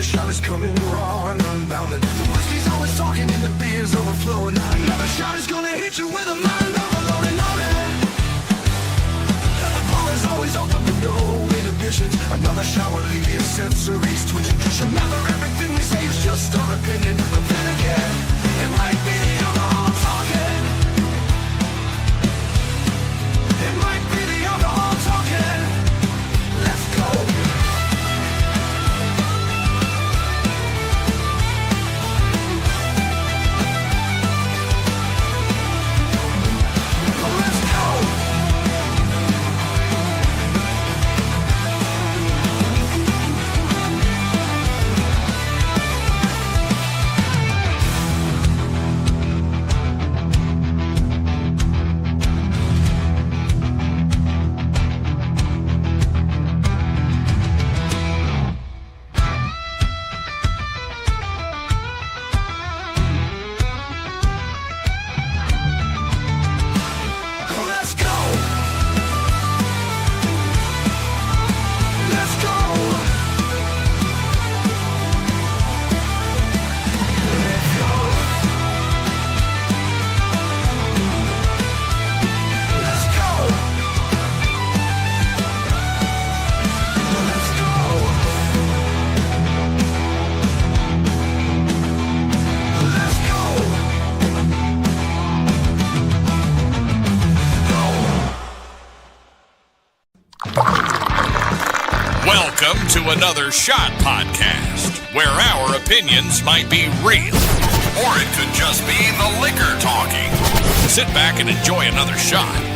Another shot is coming raw and unbounded. The whiskey's always talking and the beer's overflowing. Another shot is gonna hit you with a mind overloading on it. The bar is always open with no inhibitions. Another shot will leave your sensories twitching. Just remember, everything we say is just our opinion. But then again, it might be the alcohol talking. It might be the alcohol talking. Let's go. Welcome to another Shot Podcast, where our opinions might be real, or it could just be the liquor talking. Sit back and enjoy another shot.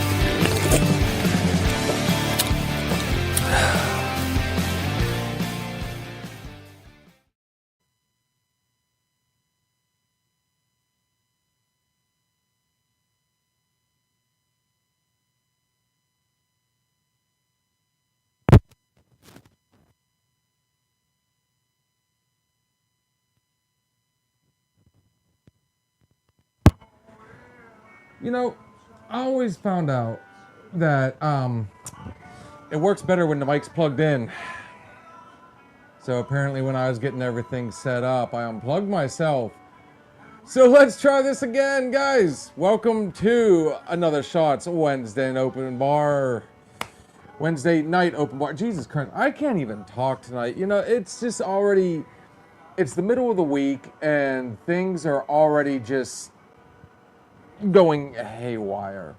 You know, I always found out that it works better when the mic's plugged in. So apparently when I was getting everything set up, I unplugged myself. So let's try this again, guys. Welcome to another Shots Wednesday night open bar. Jesus Christ, I can't even talk tonight. You know, it's just already, it's the middle of the week and things are already just going haywire.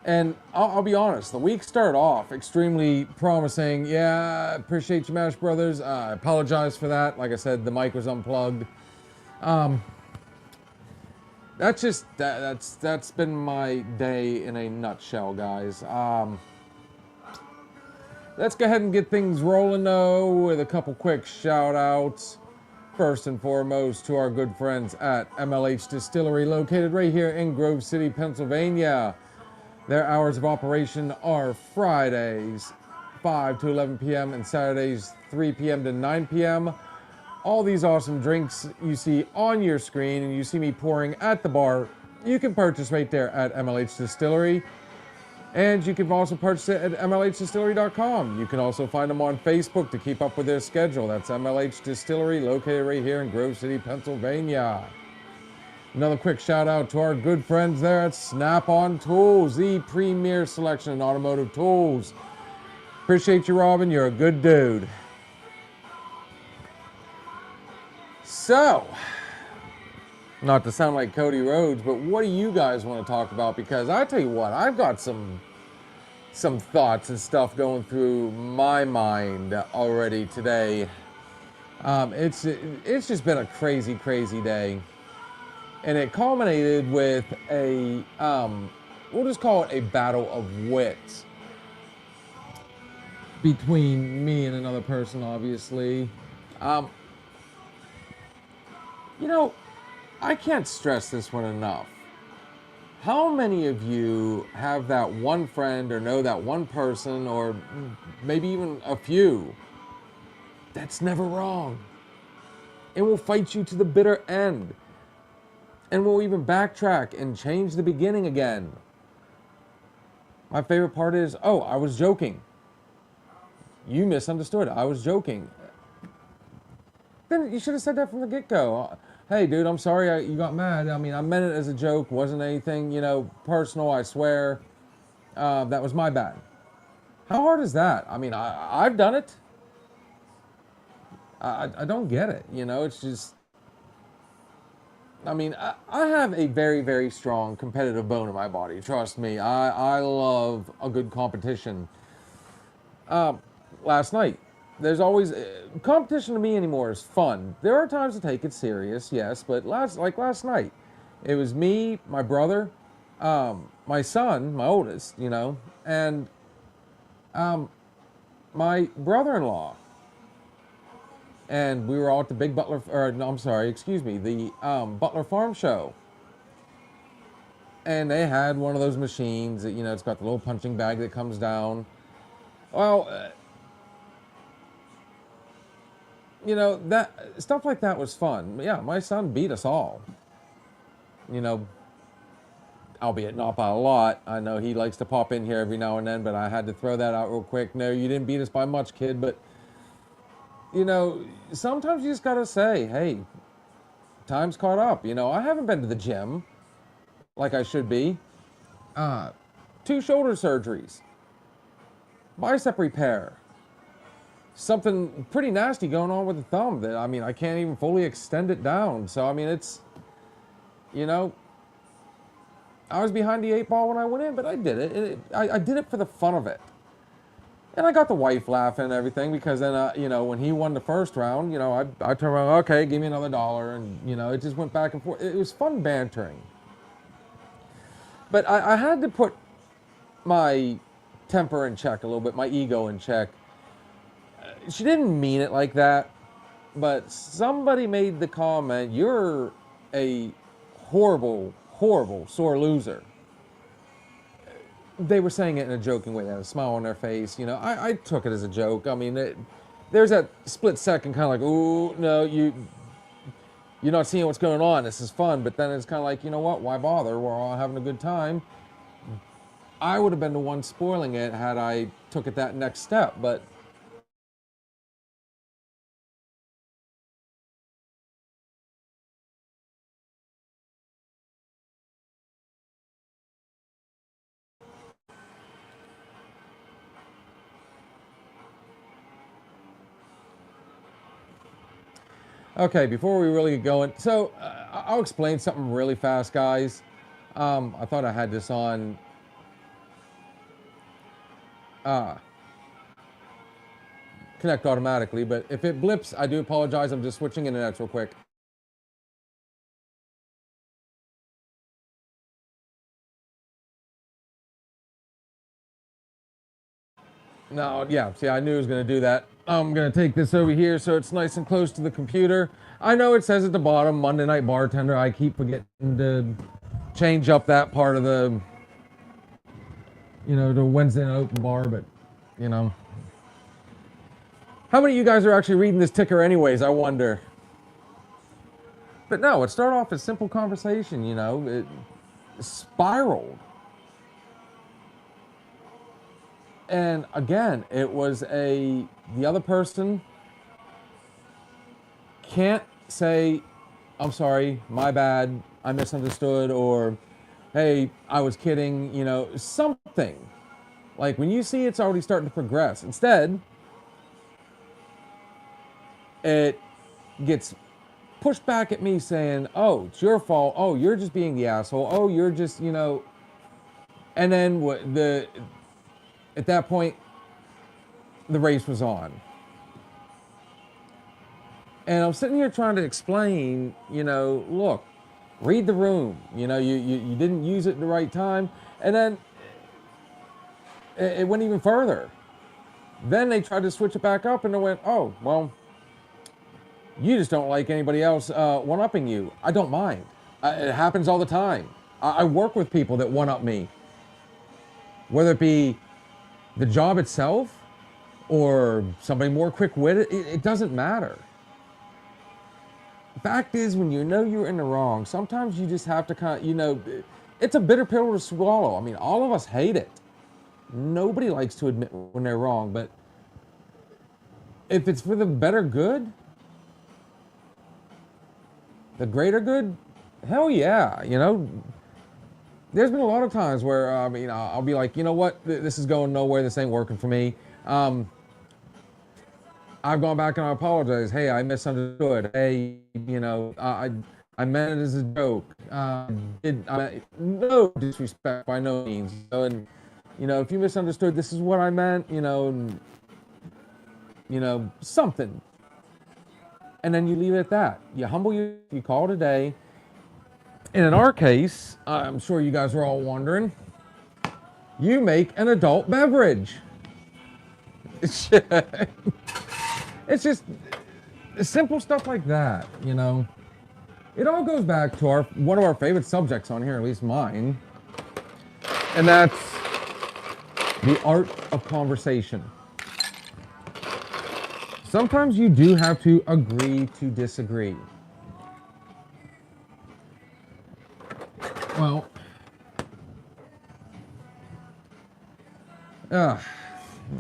And I'll be honest, the week started off extremely promising. Yeah, appreciate you, Mash Brothers. I apologize for that. Like I said, the mic was unplugged. That's been my day in a nutshell, guys. Let's go ahead and get things rolling though with a couple quick shout outs. First and foremost, to our good friends at MLH Distillery, located right here in Grove City, Pennsylvania. Their hours of operation are Fridays, 5 to 11 p.m. and Saturdays, 3 p.m. to 9 p.m. All these awesome drinks you see on your screen and you see me pouring at the bar, you can purchase right there at MLH Distillery. And you can also purchase it at MLHDistillery.com. You can also find them on Facebook to keep up with their schedule. That's MLH Distillery, located right here in Grove City, Pennsylvania. Another quick shout out to our good friends there at Snap-on Tools, the premier selection in automotive tools. Appreciate you, Robin. You're a good dude. So, not to sound like Cody Rhodes, but what do you guys want to talk about? Because I tell you what, I've got some thoughts and stuff going through my mind already today. It's just been a crazy day, and it culminated with a we'll just call it a battle of wits between me and another person, obviously. You know, I can't stress this one enough. How many of you have that one friend or know that one person or maybe even a few that's never wrong and will fight you to the bitter end and will even backtrack and change the beginning again? My favorite part is, oh, I was joking. You misunderstood. I was joking. then you should have said that from the get-go. Hey, dude, I'm sorry you got mad. I mean, I meant it as a joke. Wasn't anything, personal, I swear. That was my bad. How hard is that? I mean, I've done it. I don't get it. It's just... I mean, I have a very, very strong competitive bone in my body. Trust me. I love a good competition. Last night, there's always... competition to me anymore is fun. There are times to take it serious, yes, but last night, it was me, my brother, my son, my oldest, and my brother-in-law. And we were all at the big Butler, the Butler Farm Show. And they had one of those machines that, it's got the little punching bag that comes down. Well, that stuff like that was fun. Yeah, my son beat us all. Albeit not by a lot. I know he likes to pop in here every now and then, but I had to throw that out real quick. No, you didn't beat us by much, kid, but sometimes you just gotta say, hey, time's caught up. I haven't been to the gym like I should be. 2 shoulder surgeries, bicep repair, something pretty nasty going on with the thumb that, I mean, I can't even fully extend it down. So, I mean, it's, I was behind the 8 ball when I went in, but I did it. I did it for the fun of it. And I got the wife laughing and everything because then, when he won the first round, I turned around, okay, give me another $1. And, it just went back and forth. It was fun bantering. But I had to put my temper in check a little bit, my ego in check. She didn't mean it like that, but somebody made the comment, you're a horrible, horrible sore loser. They were saying it in a joking way. They had a smile on their face. I took it as a joke. I mean, there's that split second kind of like, ooh, no, you're not seeing what's going on. This is fun. But then it's kind of like, you know what? Why bother? We're all having a good time. I would have been the one spoiling it had I took it that next step. But okay, before we really get going, so I'll explain something really fast, guys. I thought I had this on connect automatically, but if it blips, I do apologize. I'm just switching internets real quick. No, yeah, see, I knew it was going to do that. I'm going to take this over here so it's nice and close to the computer. I know it says at the bottom, Monday Night Bartender. I keep forgetting to change up that part of the, the Wednesday Night Open Bar, but, How many of you guys are actually reading this ticker anyways, I wonder? But no, it started off as simple conversation, it spiraled. And again, it was the other person can't say, I'm sorry, my bad, I misunderstood, or, hey, I was kidding, something. Like when you see it's already starting to progress. Instead, it gets pushed back at me saying, oh, it's your fault. Oh, you're just being the asshole. Oh, you're just, and then at that point, the race was on. And I'm sitting here trying to explain, look, read the room. You didn't use it at the right time. And then it went even further. Then they tried to switch it back up and they went, oh, well, you just don't like anybody else one-upping you. I don't mind. It happens all the time. I work with people that one-up me. Whether it be the job itself or somebody more quick-witted, it doesn't matter. The fact is, when you're in the wrong, sometimes you just have to it's a bitter pill to swallow. I mean, all of us hate it. Nobody likes to admit when they're wrong, but if it's for the better good, the greater good, hell yeah. You know, there's been a lot of times where I'll be like, you know what, this is going nowhere. This ain't working for me. I've gone back and I apologize. Hey, I misunderstood. Hey, you know, I meant it as a joke. No disrespect by no means. And you know, if you misunderstood, this is what I meant. You know, and, you know, something. And then you leave it at that. You humble you call it a day. And in our case, I'm sure you guys are all wondering, you make an adult beverage. It's just simple stuff like that, you know. It all goes back to one of our favorite subjects on here, at least mine, and that's the art of conversation. Sometimes you do have to agree to disagree. Well,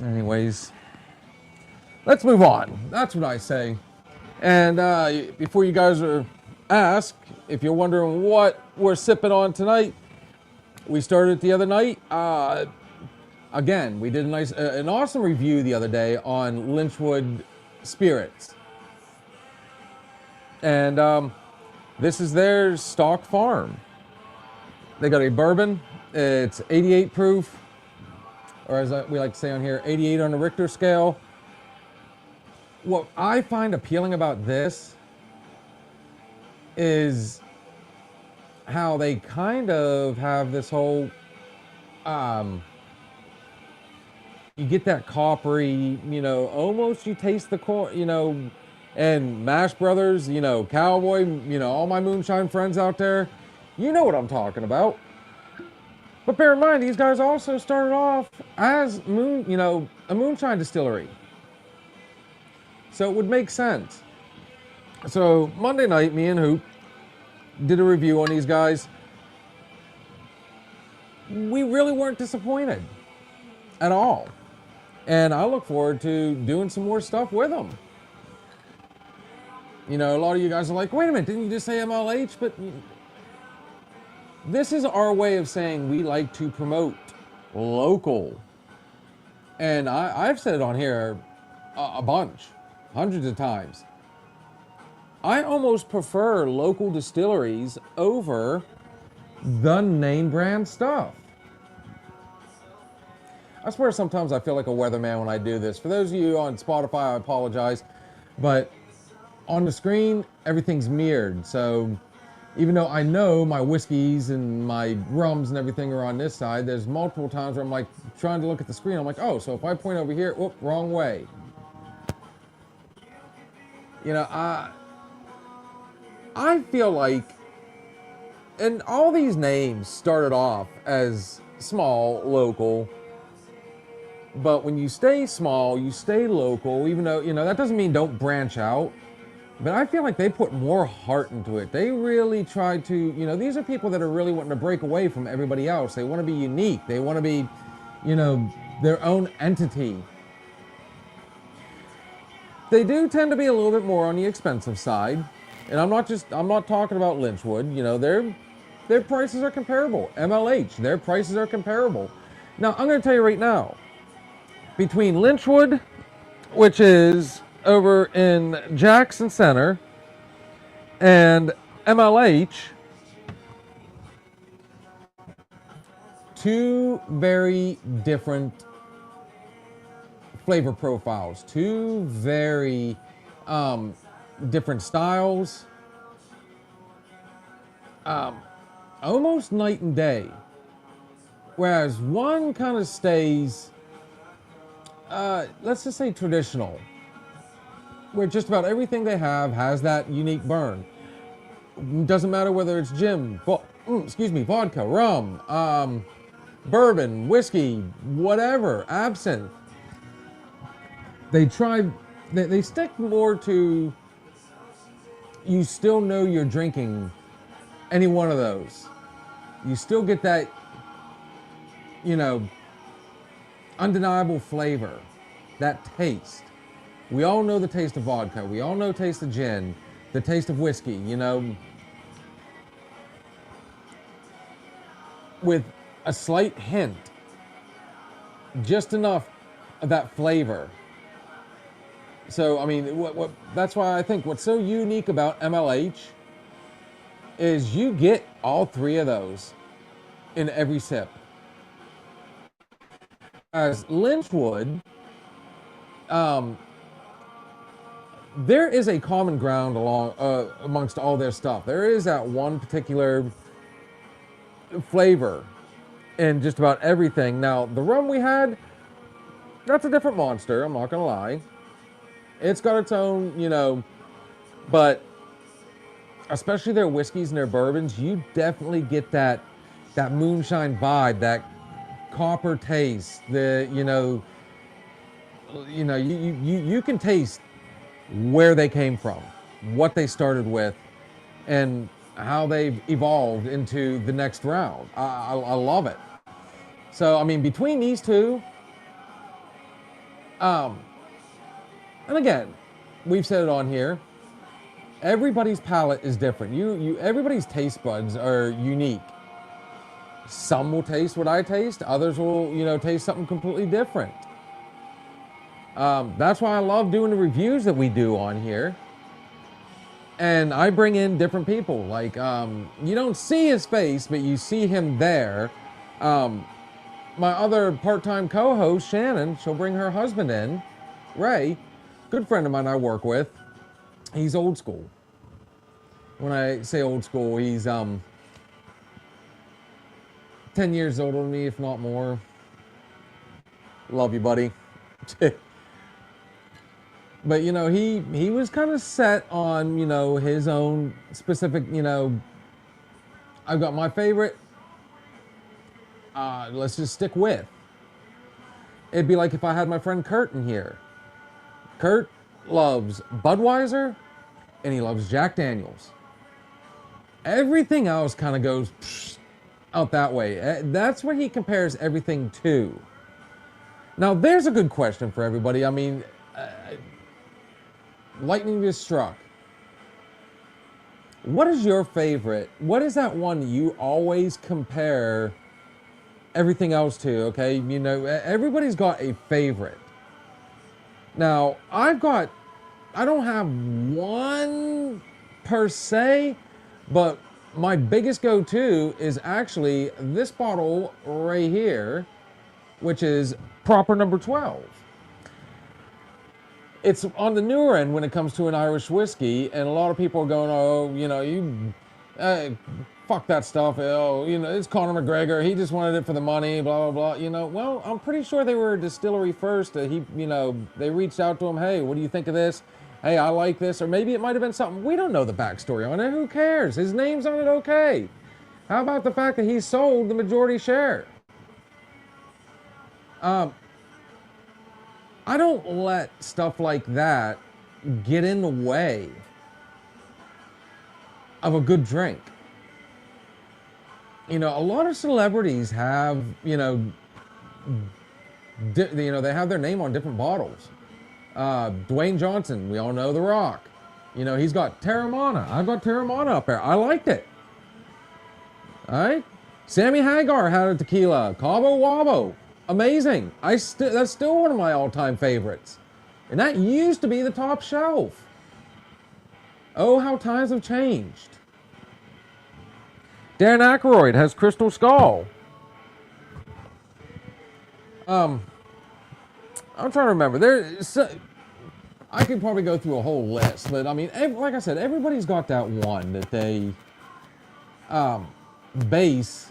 anyways, let's move on. That's what I say. And before you guys ask, if you're wondering what we're sipping on tonight, we started the other night. Again, we did an awesome review the other day on Lynchwood Spirits. And this is their stock farm. They got a bourbon. It's 88 proof, or as we like to say on here, 88 on the Richter scale. What I find appealing about this is how they kind of have this whole, you get that coppery, you know, almost you taste the corn, you know, and Mash Brothers, you know, Cowboy, you know, all my moonshine friends out there, you know what I'm talking about. But bear in mind, these guys also started off as a moonshine distillery. So it would make sense. So Monday night, me and Hoop did a review on these guys. We really weren't disappointed at all. And I look forward to doing some more stuff with them. You know, a lot of you guys are like, wait a minute, didn't you just say MLH? But this is our way of saying we like to promote local. And I've said it on here a bunch, hundreds of times. I almost prefer local distilleries over the name brand stuff. I swear sometimes I feel like a weatherman when I do this. For those of you on Spotify, I apologize. But on the screen, everything's mirrored. So even though I know my whiskeys and my rums and everything are on this side, there's multiple times where I'm like trying to look at the screen. I'm like, oh, so if I point over here, whoop, wrong way. You know, I feel like, and all these names started off as small, local, but when you stay small, you stay local, even though, you know, that doesn't mean don't branch out, but I feel like they put more heart into it. They really tried to, you know, these are people that are really wanting to break away from everybody else. They want to be unique. They want to be, you know, their own entity. They do tend to be a little bit more on the expensive side. And I'm not talking about Lynchwood, you know, their prices are comparable. MLH, their prices are comparable. Now, I'm going to tell you right now, between Lynchwood, which is over in Jackson Center, and MLH, two very different flavor profiles, two very different styles, almost night and day. Whereas one kind of stays, let's just say traditional, where just about everything they have has that unique burn. Doesn't matter whether it's gin, vodka, rum, bourbon, whiskey, whatever, absinthe. They stick more to, you still know you're drinking any one of those. You still get that, you know, undeniable flavor, that taste. We all know the taste of vodka. We all know the taste of gin. the taste of whiskey, you know, with a slight hint, just enough of that flavor. So, I mean, that's why I think what's so unique about MLH is you get all three of those in every sip. As Lynchwood, there is a common ground amongst all their stuff. There is that one particular flavor in just about everything. Now, the rum we had, that's a different monster, I'm not gonna lie. It's got its own, you know, but especially their whiskeys and their bourbons, you definitely get that moonshine vibe, that copper taste, you can taste where they came from, what they started with, and how they've evolved into the next round. I love it. So, I mean, between these two, and again, we've said it on here, everybody's palate is different. Everybody's taste buds are unique. Some will taste what I taste, others will, you know, taste something completely different. That's why I love doing the reviews that we do on here. And I bring in different people. Like, you don't see his face, but you see him there. My other part-time co-host, Shannon, she'll bring her husband in, Ray, good friend of mine I work with. He's old school. When I say old school, he's 10 years older than me, if not more. Love you, buddy. But, you know, he was kind of set on, you know, his own specific, you know, I've got my favorite. Let's just stick with. It'd be like if I had my friend Kurt in here. Kurt loves Budweiser and he loves Jack Daniels. Everything else kind of goes out that way. That's what he compares everything to. Now, there's a good question for everybody. I mean, lightning just struck. What is your favorite? What is that one you always compare everything else to? Okay, you know, everybody's got a favorite. Now, I don't have one per se, but my biggest go-to is actually this bottle right here, which is Proper Number 12. It's on the newer end when it comes to an Irish whiskey, and a lot of people are going, oh, you know, fuck that stuff. Oh, you know, it's Conor McGregor. He just wanted it for the money, blah, blah, blah. You know, well, I'm pretty sure they were a distillery first. They reached out to him. Hey, what do you think of this? Hey, I like this. Or maybe it might have been something. We don't know the backstory on it. Who cares? His name's on it, okay. How about the fact that he sold the majority share? I don't let stuff like that get in the way of a good drink. You know, a lot of celebrities have, they have their name on different bottles. Dwayne Johnson, we all know The Rock. You know, he's got Terramana. I've got Terramana up there. I liked it. All right? Sammy Hagar had a tequila. Cabo Wabo. Amazing. That's still one of my all-time favorites. And that used to be the top shelf. Oh, how times have changed. Dan Aykroyd has Crystal Skull. I'm trying to remember. I could probably go through a whole list, but I mean, like I said, everybody's got that one that they base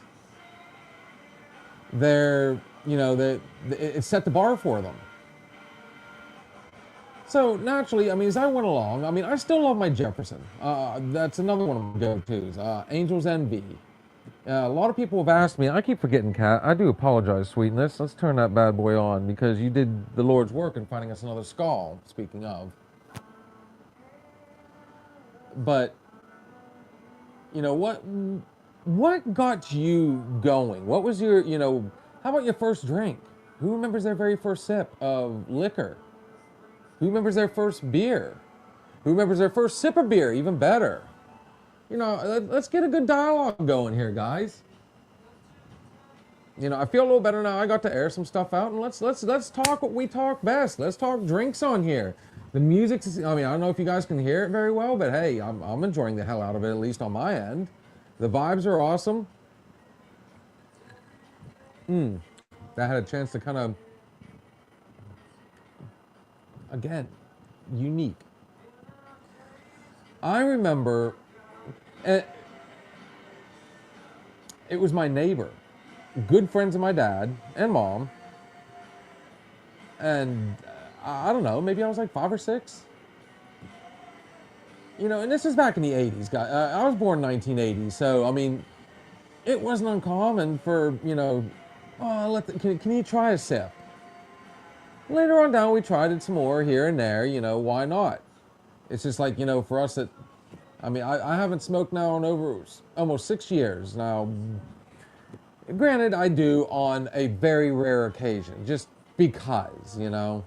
their, it set the bar for them. So naturally, I mean, as I went along, I mean, I still love my Jefferson. That's another one of my go-tos. Angel's Envy. A lot of people have asked me, I keep forgetting, Kat. I do apologize, sweetness. Let's turn that bad boy on because you did the Lord's work in finding us another skull, speaking of. But, what got you going? What was your, how about your first drink? Who remembers their very first sip of liquor? Who remembers their first beer? Who remembers their first sip of beer? Even better. You know, let's get a good dialogue going here, guys. You know, I feel a little better now. I got to air some stuff out, and let's talk what we talk best. Let's talk drinks on here. The music's, I mean, I don't know if you guys can hear it very well, but hey, I'm enjoying the hell out of it, at least on my end. The vibes are awesome. That had a chance to kind of, again, unique. I remember it was my neighbor, good friends of my dad and mom, and I don't know, maybe I was like 5 or 6. You know, and this is back in the 80s, guys. I was born in 1980, so I mean, it wasn't uncommon for, you know, oh, can you try a sip? Later on down, we tried it some more here and there, you know, why not? It's just like, you know, for us, I mean, I haven't smoked now in over almost 6 years. Now, granted, I do on a very rare occasion, just because, you know.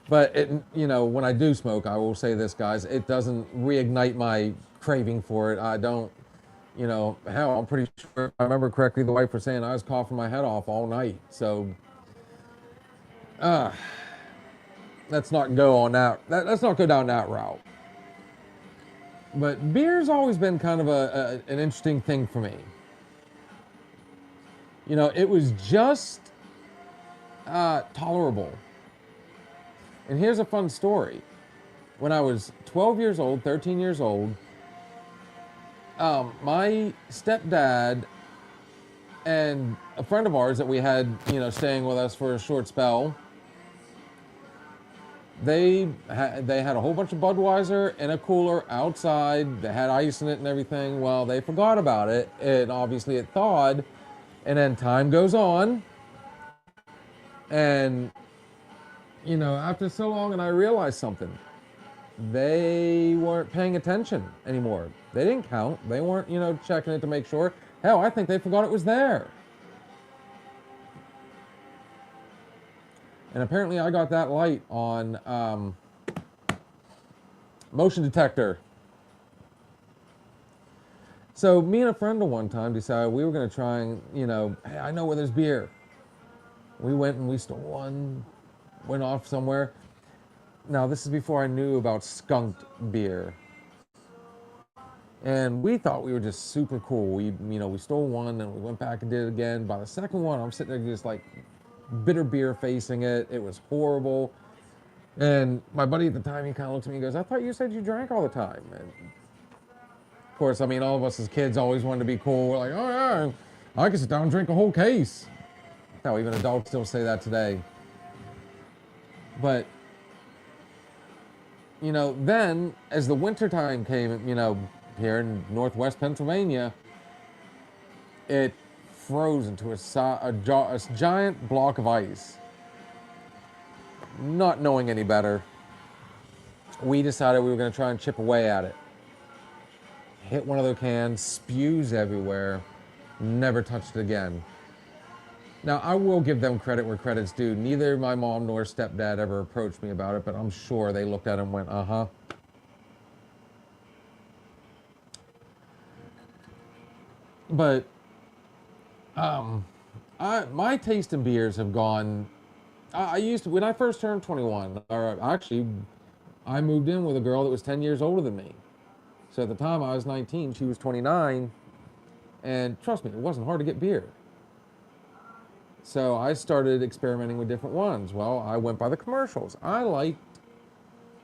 But, you know, when I do smoke, I will say this, guys, it doesn't reignite my craving for it. I don't, you know, hell, I'm pretty sure, if I remember correctly, the wife was saying I was coughing my head off all night. So, let's not go on that. Let's not go down that route. But beer's always been kind of an interesting thing for me. You know, it was just tolerable. And here's a fun story. When I was 12 years old, 13 years old, my stepdad and a friend of ours that we had, you know, staying with us for a short spell, they had a whole bunch of Budweiser in a cooler outside. They had ice in it and everything. Well, they forgot about it, and obviously it thawed. And then time goes on, and you know, after so long, and I realized something. They weren't paying attention anymore. They didn't count. They weren't, you know, checking it to make sure. Hell, I think they forgot it was there. And apparently I got that light on motion detector. So me and a friend at one time decided we were going to try and, you know, hey, I know where there's beer. We went and we stole one, went off somewhere. Now, this is before I knew about skunked beer. And we thought we were just super cool. We stole one and we went back and did it again. By the second one, I'm sitting there just like bitter beer facing it. It was horrible. And my buddy at the time, he kind of looks at me and goes, I thought you said you drank all the time. And of course, I mean, all of us as kids always wanted to be cool. We're like, oh yeah, I can sit down and drink a whole case. Hell, even adults still say that today. But, you know, then as the winter time came, you know, here in northwest Pennsylvania, it froze into a giant block of ice. Not knowing any better, we decided we were going to try and chip away at it. Hit one of the cans, spews everywhere, never touched it again. Now, I will give them credit where credit's due. Neither my mom nor stepdad ever approached me about it, but I'm sure they looked at it and went, uh-huh. But my taste in beers have gone. I used to, when I first turned 21, or actually, I moved in with a girl that was 10 years older than me. So at the time I was 19, she was 29, and trust me, it wasn't hard to get beer. So I started experimenting with different ones. Well, I went by the commercials. I liked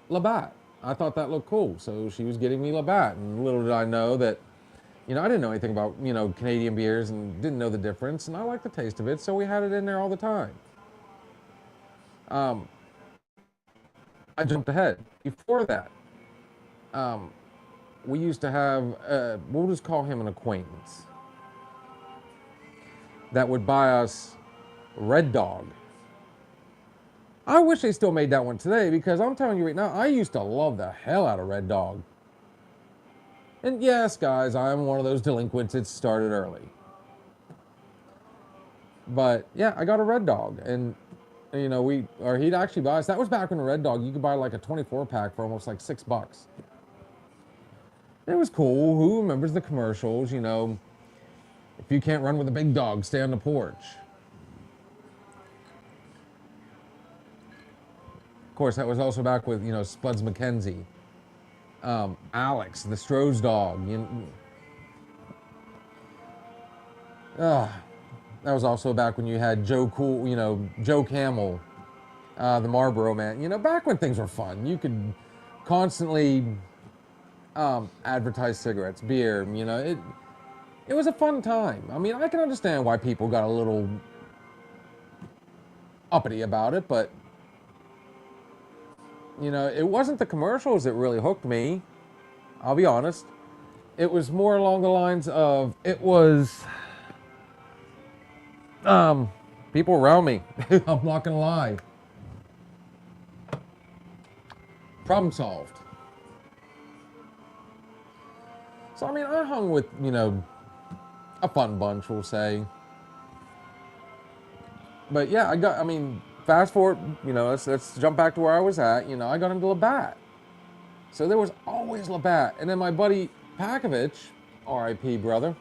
Labatt. I thought that looked cool, so she was getting me Labatt, and little did I know that, you know, I didn't know anything about, you know, Canadian beers and didn't know the difference, and I liked the taste of it, so we had it in there all the time. I jumped ahead. Before that, we used to have, we'll just call him an acquaintance, that would buy us Red Dog. I wish they still made that one today, because I'm telling you right now, I used to love the hell out of Red Dog. And yes, guys, I'm one of those delinquents that started early. But yeah, I got a Red Dog, and You know, he'd actually buy us. That was back when the Red Dog, you could buy like a 24 pack for almost like $6. It was cool. Who remembers the commercials? You know, if you can't run with a big dog, stay on the porch. Of course, that was also back with, you know, Spuds McKenzie. Alex, the Stroh's dog. That was also back when you had Joe Cool, you know, Joe Camel, the Marlboro Man. You know, back when things were fun. You could constantly advertise cigarettes, beer. You know, it was a fun time. I mean, I can understand why people got a little uppity about it, but you know, it wasn't the commercials that really hooked me. I'll be honest. It was more along the lines of, it was people around me. I'm not gonna lie. Problem solved. So I mean, I hung with, you know, a fun bunch, we'll say. But yeah, I mean, fast forward, you know, let's jump back to where I was at. You know, I got into Labatt. So there was always Labatt. And then my buddy Pakovich, R.I.P. brother,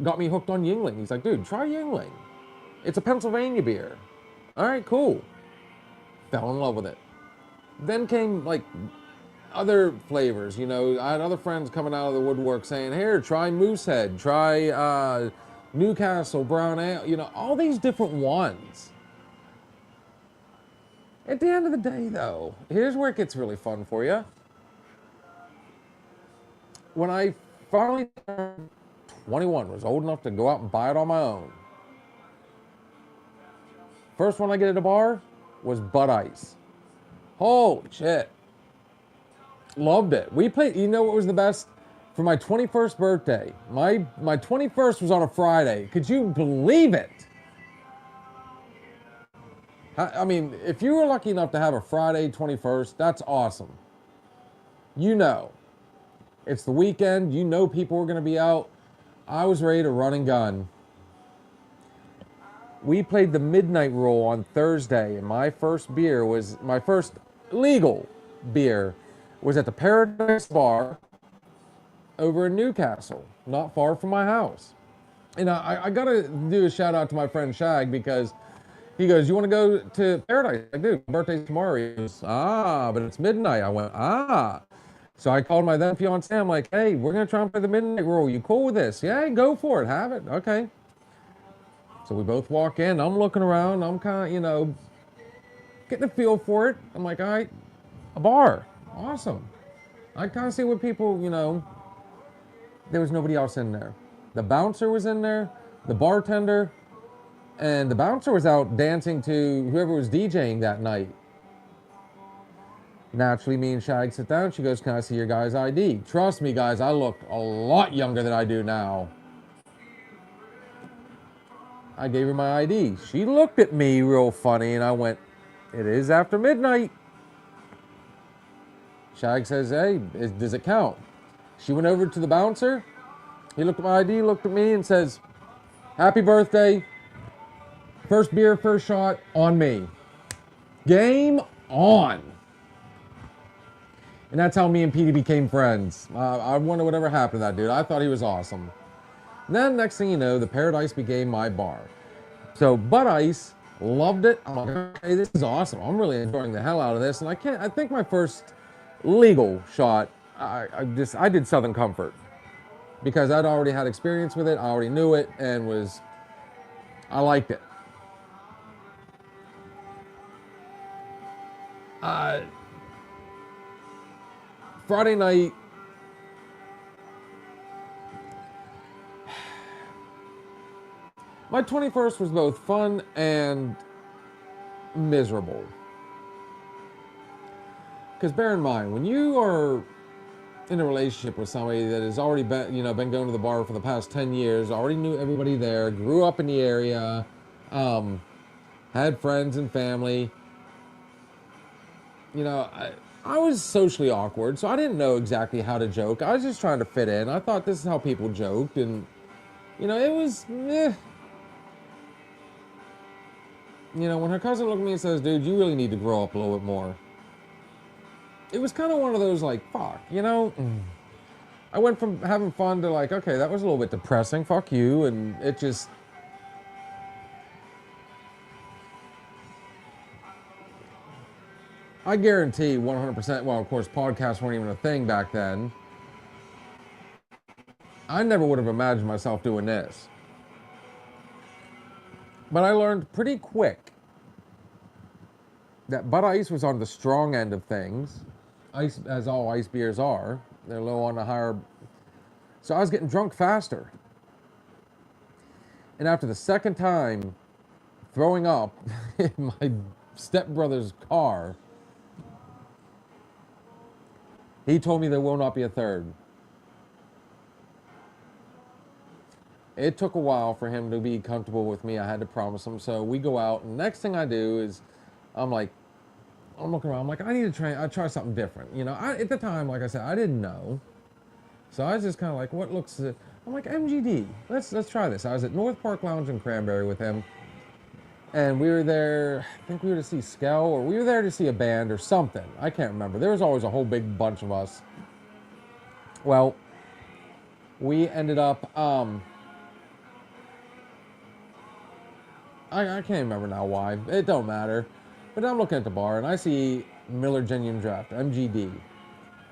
got me hooked on Yuengling. He's like, dude, try Yuengling. It's a Pennsylvania beer. All right, cool. Fell in love with it. Then came, like, other flavors. You know, I had other friends coming out of the woodwork saying, here, try Moosehead, try Newcastle Brown Ale, you know, all these different ones. At the end of the day, though, here's where it gets really fun for you. When I finally turned 21, was old enough to go out and buy it on my own. First one I get at a bar was Bud Ice. Holy shit. Loved it. We played, you know what was the best? For my 21st birthday. My 21st was on a Friday. Could you believe it? I mean, if you were lucky enough to have a Friday 21st, that's awesome. You know. It's the weekend. You know people are going to be out. I was ready to run and gun. We played the midnight roll on Thursday, and my first legal beer was at the Paradise Bar over in Newcastle, not far from my house. And I got to do a shout out to my friend Shag, because he goes, you want to go to Paradise? I do. My birthday's tomorrow. He goes, but it's midnight. I went, So I called my then fiance. I'm like, hey, we're going to try and play the midnight roll. You cool with this? Yeah, go for it. Have it. Okay. So we both walk in. I'm looking around. I'm kind of, you know, getting a feel for it. I'm like, all right, a bar. Awesome. I kind of see what people, you know, there was nobody else in there. The bouncer was in there, the bartender, and the bouncer was out dancing to whoever was DJing that night. Naturally, me and Shag sit down. She goes, can I see your guy's ID? Trust me, guys, I look a lot younger than I do now. I gave her my ID. She looked at me real funny, and I went, it is after midnight. Shag says, hey, does it count? She went over to the bouncer. He looked at my ID, looked at me, and says, happy birthday. First beer, first shot, on me. Game on. And that's how me and Petey became friends. I wonder whatever happened to that dude. I thought he was awesome. And then next thing you know, the Paradise became my bar. So Bud Ice, loved it. I'm like, hey, this is awesome. I'm really enjoying the hell out of this. And I think my first legal shot, I did Southern Comfort, because I'd already had experience with it. I already knew it, and I liked it. Friday night, my 21st was both fun and miserable. Because bear in mind, when you are in a relationship with somebody that has already been going to the bar for the past 10 years, already knew everybody there, grew up in the area, had friends and family, you know, I was socially awkward, so I didn't know exactly how to joke. I was just trying to fit in. I thought this is how people joked, and, you know, it was, You know, when her cousin looked at me and says, dude, you really need to grow up a little bit more. It was kind of one of those like, fuck, you know? I went from having fun to like, okay, that was a little bit depressing, fuck you, and it just... I guarantee 100%, well, of course, podcasts weren't even a thing back then. I never would have imagined myself doing this. But I learned pretty quick that Bud Ice was on the strong end of things, ice, as all ice beers are. They're low on the higher. So I was getting drunk faster. And after the second time throwing up in my stepbrother's car, he told me there will not be a third. It took a while for him to be comfortable with me. I had to promise him. So we go out, and next thing I do is I'm looking around. I'm like, I need to try something different. You know, at the time, like I said, I didn't know. So I was just kind of like, what looks... I'm like, MGD. Let's try this. I was at North Park Lounge in Cranberry with him. And we were there, I think we were to see Skell, or we were there to see a band or something. I can't remember. There was always a whole big bunch of us. Well, we ended up... I can't remember now why. It don't matter. But I'm looking at the bar, and I see Miller Genuine Draft, MGD.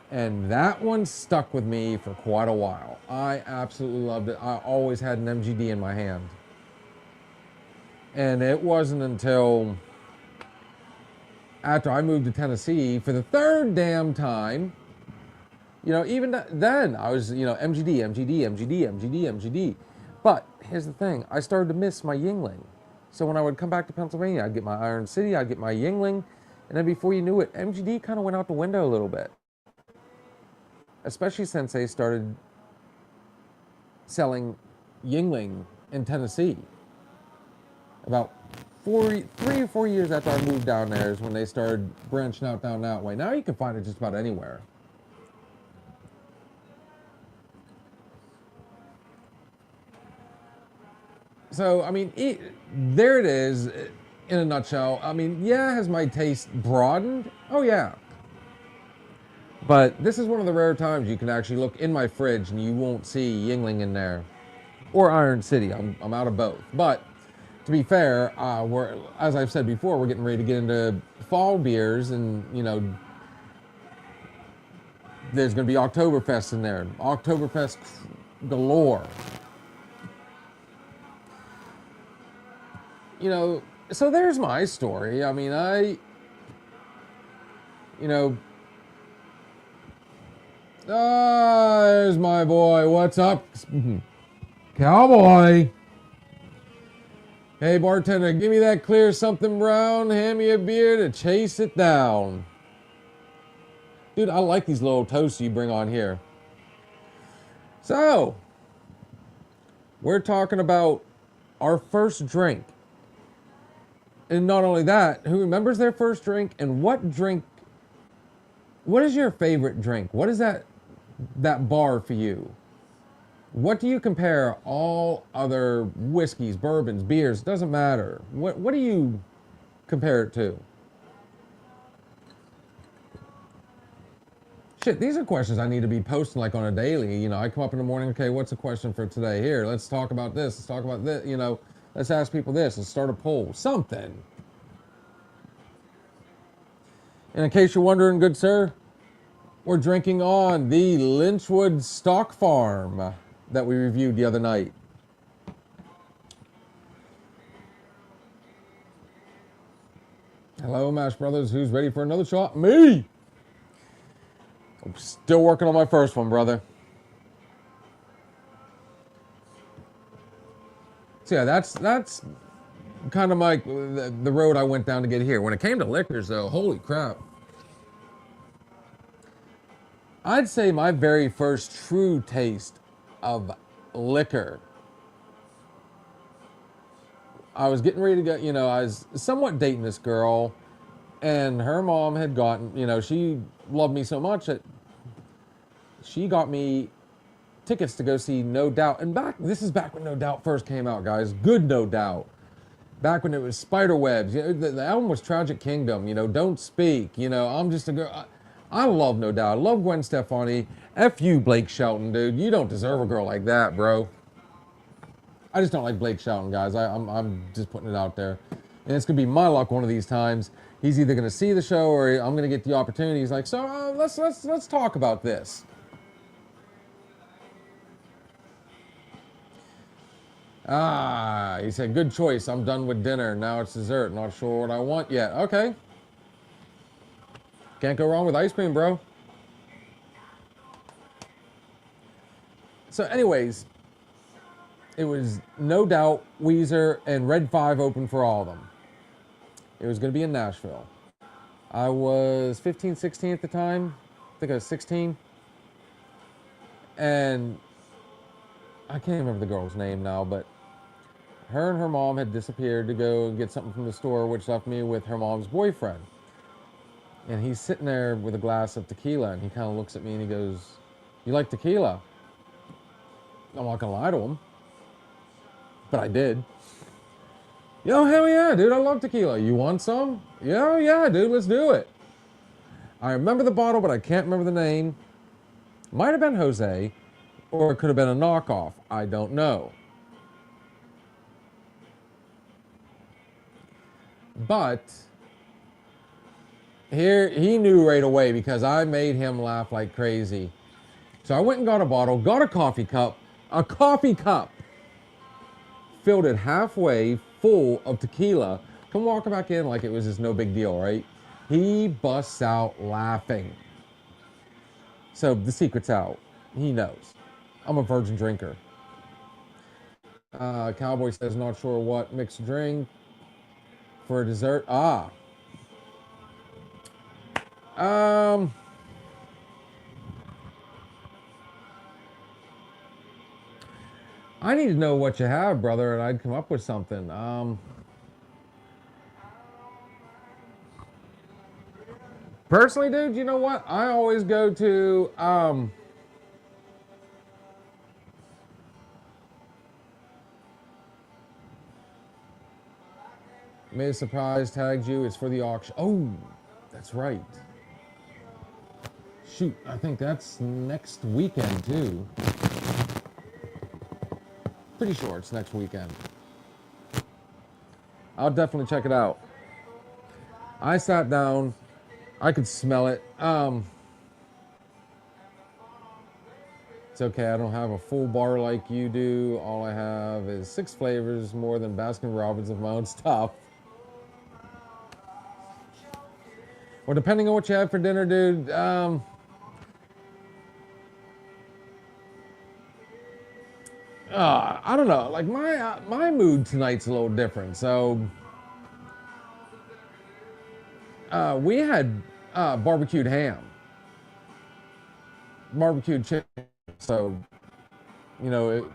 And that one stuck with me for quite a while. I absolutely loved it. I always had an MGD in my hand. And it wasn't until after I moved to Tennessee for the third damn time, you know, even then I was, you know, MGD. But here's the thing. I started to miss my Yuengling. So when I would come back to Pennsylvania, I'd get my Iron City, I'd get my Yuengling, and then before you knew it, MGD kind of went out the window a little bit. Especially since they started selling Yuengling in Tennessee. About 3 or 4 years after I moved down there is when they started branching out down that way. Now you can find it just about anywhere. So, I mean, there it is in a nutshell. I mean, yeah, has my taste broadened? Oh, yeah. But this is one of the rare times you can actually look in my fridge and you won't see Yuengling in there. Or Iron City. I'm out of both. But to be fair, we're, as I've said before, we're getting ready to get into fall beers, and, you know, there's going to be Oktoberfest in there. Oktoberfest galore. You know, so there's my story. I mean, you know, there's my boy. What's up, cowboy? Hey, bartender, give me that clear something brown. Hand me a beer to chase it down. Dude, I like these little toasts you bring on here. So, we're talking about our first drink. And not only that, who remembers their first drink, and what is your favorite drink? What is that bar for you? What do you compare all other whiskeys, bourbons, beers, doesn't matter. What do you compare it to? Shit, these are questions I need to be posting like on a daily. You know, I come up in the morning, okay, what's the question for today? Here, let's talk about this. Let's talk about this, you know. Let's ask people this. Let's start a poll. Something. And in case you're wondering, good sir, we're drinking on the Lynchwood Stock Farm that we reviewed the other night. Hello, Mash Brothers. Who's ready for another shot? Me! I'm still working on my first one, brother. So yeah, that's kind of my the road I went down to get here. When it came to liquors, though, holy crap. I'd say my very first true taste of liquor, I was getting ready to get, you know, I was somewhat dating this girl, and her mom had gotten, you know, she loved me so much that she got me tickets to go see No Doubt. And this is back when No Doubt first came out, guys. Good No Doubt. Back when it was Spiderwebs, the album was Tragic Kingdom, Don't Speak, I'm Just a Girl. I love No Doubt. I love Gwen Stefani. F you, Blake Shelton, dude. You don't deserve a girl like that, bro. I just don't like Blake Shelton, guys. I'm just putting it out there. And it's going to be my luck one of these times. He's either going to see the show or I'm going to get the opportunity. He's like, so let's talk about this. He said, good choice. I'm done with dinner. Now it's dessert. Not sure what I want yet. Okay. Can't go wrong with ice cream, bro. So anyways, it was No Doubt, Weezer, and Red 5 open for all of them. It was going to be in Nashville. I was 15, 16 at the time. I think I was 16. And I can't remember the girl's name now, but her and her mom had disappeared to go and get something from the store, which left me with her mom's boyfriend. And he's sitting there with a glass of tequila, and he kind of looks at me and he goes, you like tequila? I'm not going to lie to him. But I did. Yo, hell yeah, dude, I love tequila. You want some? Yeah, dude, let's do it. I remember the bottle, but I can't remember the name. Might have been Jose, or it could have been a knockoff. I don't know. But here, he knew right away because I made him laugh like crazy. So I went and got a bottle, got a coffee cup, filled it halfway full of tequila, come walking back in like it was just no big deal, right? He busts out laughing. So the secret's out. He knows. I'm a virgin drinker. Cowboy says, not sure what mixed drink for dessert. I need to know what you have, brother, and I'd come up with something. Personally, dude, you know what? I always go to, May a Surprise tagged you. It's for the auction. Oh, that's right. Shoot, I think that's next weekend, too. Pretty sure it's next weekend. I'll definitely check it out. I sat down. I could smell it. It's okay. I don't have a full bar like you do. All I have is 6 flavors, more than Baskin Robbins of my own stuff. Well, depending on what you have for dinner, dude, I don't know. Like my mood tonight's a little different. So we had barbecued ham, barbecued chicken. So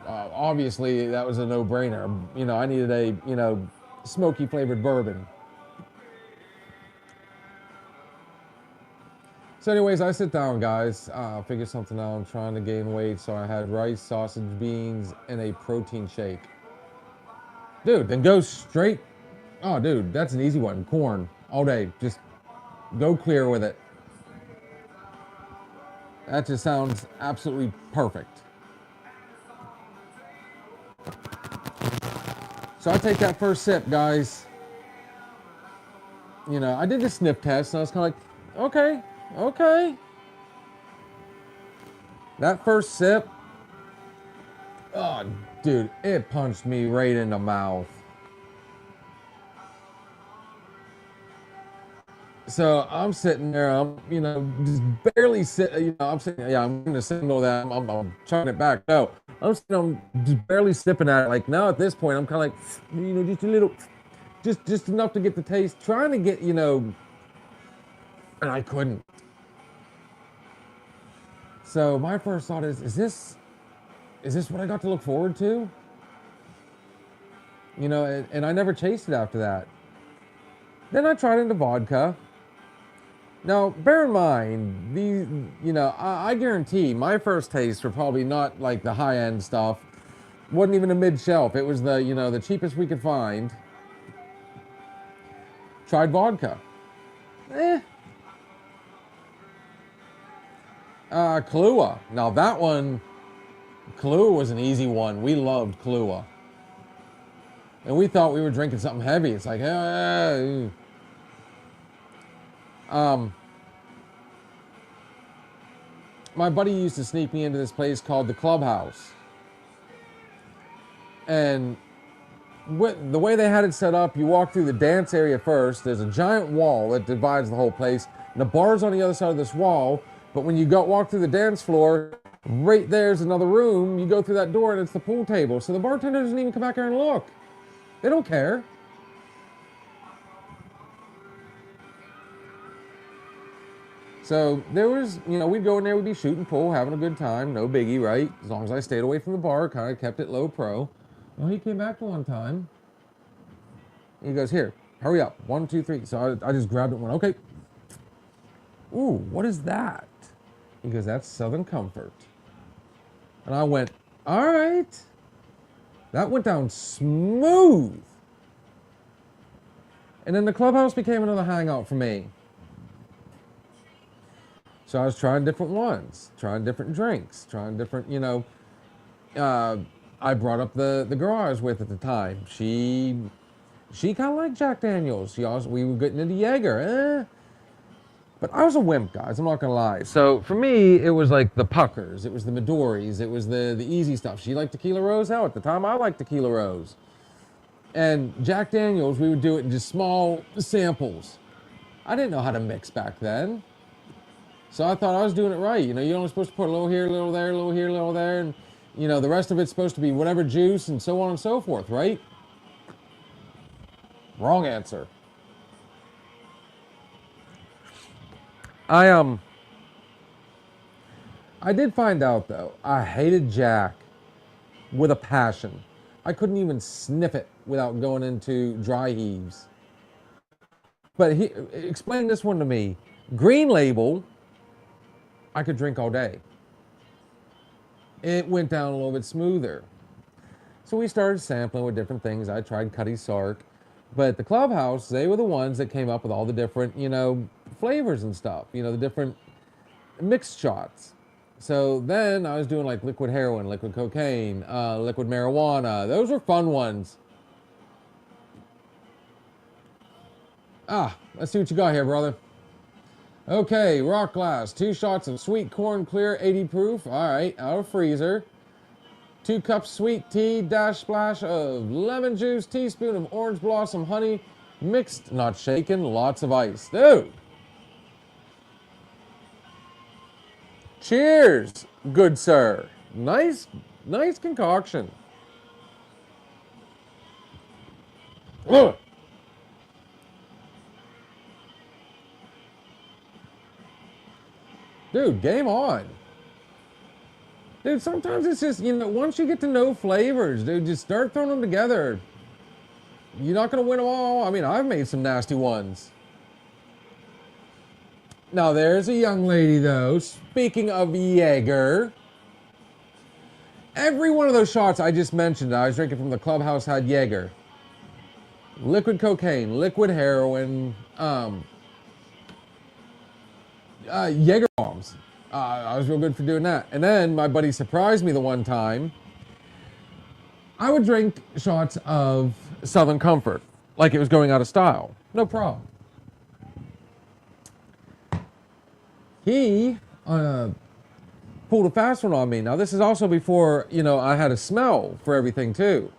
obviously that was a no-brainer. I needed a smoky flavored bourbon. So anyways, I sit down, guys, figure something out. I'm trying to gain weight, so I had rice, sausage, beans, and a protein shake. Dude, then go straight. Oh, dude, that's an easy one. Corn, all day. Just go clear with it. That just sounds absolutely perfect. So I take that first sip, guys. I did the sniff test, and I was kind of like, okay. That first sip, oh, dude, it punched me right in the mouth. So I'm sitting there, I'm, just barely sitting, I'm sitting, I'm going to signal that I'm chucking it back. No, I'm just barely sipping at it. Like now at this point, I'm kind of like, just a little, just enough to get the taste, trying to get, and I couldn't. So my first thought is this what I got to look forward to? And I never chased it after that. Then I tried into vodka. Now, bear in mind, I guarantee my first tastes were probably not like the high-end stuff. Wasn't even a mid-shelf. It was the cheapest we could find. Tried vodka. Kahlua. Now that one, Kahlua was an easy one. We loved Kahlua. And we thought we were drinking something heavy. It's like, my buddy used to sneak me into this place called the Clubhouse. And the way they had it set up, you walk through the dance area first. There's a giant wall that divides the whole place. And the bar's on the other side of this wall. But when you walk through the dance floor, right there's another room. You go through that door and it's the pool table. So the bartender doesn't even come back here and look. They don't care. So there was, we'd go in there, we'd be shooting pool, having a good time, no biggie, right? As long as I stayed away from the bar, kind of kept it low pro. Well, he came back one time. He goes, here, hurry up, 1, 2, 3. So I just grabbed it and went, okay. Ooh, what is that? He goes, that's Southern Comfort. And I went, all right. That went down smooth. And then the Clubhouse became another hangout for me. So I was trying different ones, trying different drinks, trying different, I brought up the girl I was with at the time. She kind of liked Jack Daniels. We were getting into Jaeger. But I was a wimp, guys. I'm not going to lie. So for me, it was like the Puckers. It was the Midoris. It was the easy stuff. She liked Tequila Rose. Hell, at the time, I liked Tequila Rose. And Jack Daniels, we would do it in just small samples. I didn't know how to mix back then. So I thought I was doing it right. You're only supposed to put a little here, a little there, a little here, a little there. And, the rest of it's supposed to be whatever juice and so on and so forth, right? Wrong answer. I did find out, though, I hated Jack with a passion. I couldn't even sniff it without going into dry heaves. But he explained this one to me. Green Label, I could drink all day. It went down a little bit smoother. So we started sampling with different things. I tried Cutty Sark. But the Clubhouse, they were the ones that came up with all the different, flavors and stuff. The different mixed shots. So then I was doing like liquid heroin, liquid cocaine, liquid marijuana. Those were fun ones. Let's see what you got here, brother. Okay, rock glass. 2 shots of sweet corn clear, 80 proof. All right, out of freezer. 2 cups sweet tea, dash splash of lemon juice, teaspoon of orange blossom honey, mixed, not shaken, lots of ice. Dude. Cheers, good sir. Nice concoction. Ugh. Dude, game on. Dude, sometimes it's just, once you get to know flavors, dude, just start throwing them together. You're not going to win them all. I mean, I've made some nasty ones. Now, there's a young lady, though. Speaking of Jaeger, every one of those shots I just mentioned, I was drinking from the Clubhouse, had Jaeger. Liquid cocaine, liquid heroin, Jaeger bombs. I was real good for doing that. And then my buddy surprised me the one time. I would drink shots of Southern Comfort like it was going out of style. No problem. He pulled a fast one on me. Now, this is also before, I had a smell for everything, too.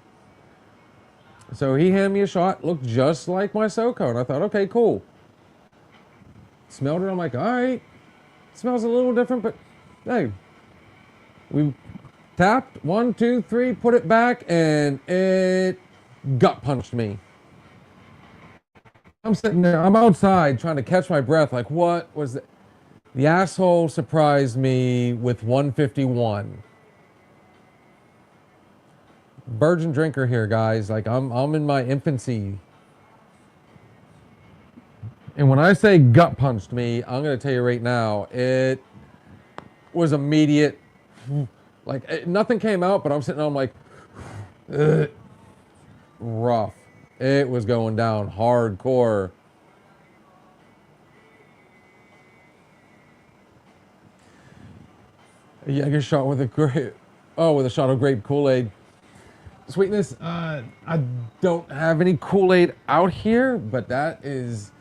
So he handed me a shot, looked just like my SoCo, and I thought, okay, cool. Smelled it, I'm like, all right. Smells a little different, but hey. We tapped, 1, 2, 3, put it back, and it gut punched me. I'm sitting there, I'm outside trying to catch my breath, like, what was that? The asshole surprised me with 151. Virgin drinker here, guys. Like, I'm in my infancy. And when I say gut punched me, I'm going to tell you right now, it was immediate. Like, nothing came out, but I'm sitting there, I'm like, ugh, rough. It was going down hardcore. A Jaeger shot with a grape. Oh, with a shot of grape Kool-Aid. Sweetness. I don't have any Kool-Aid out here, but that's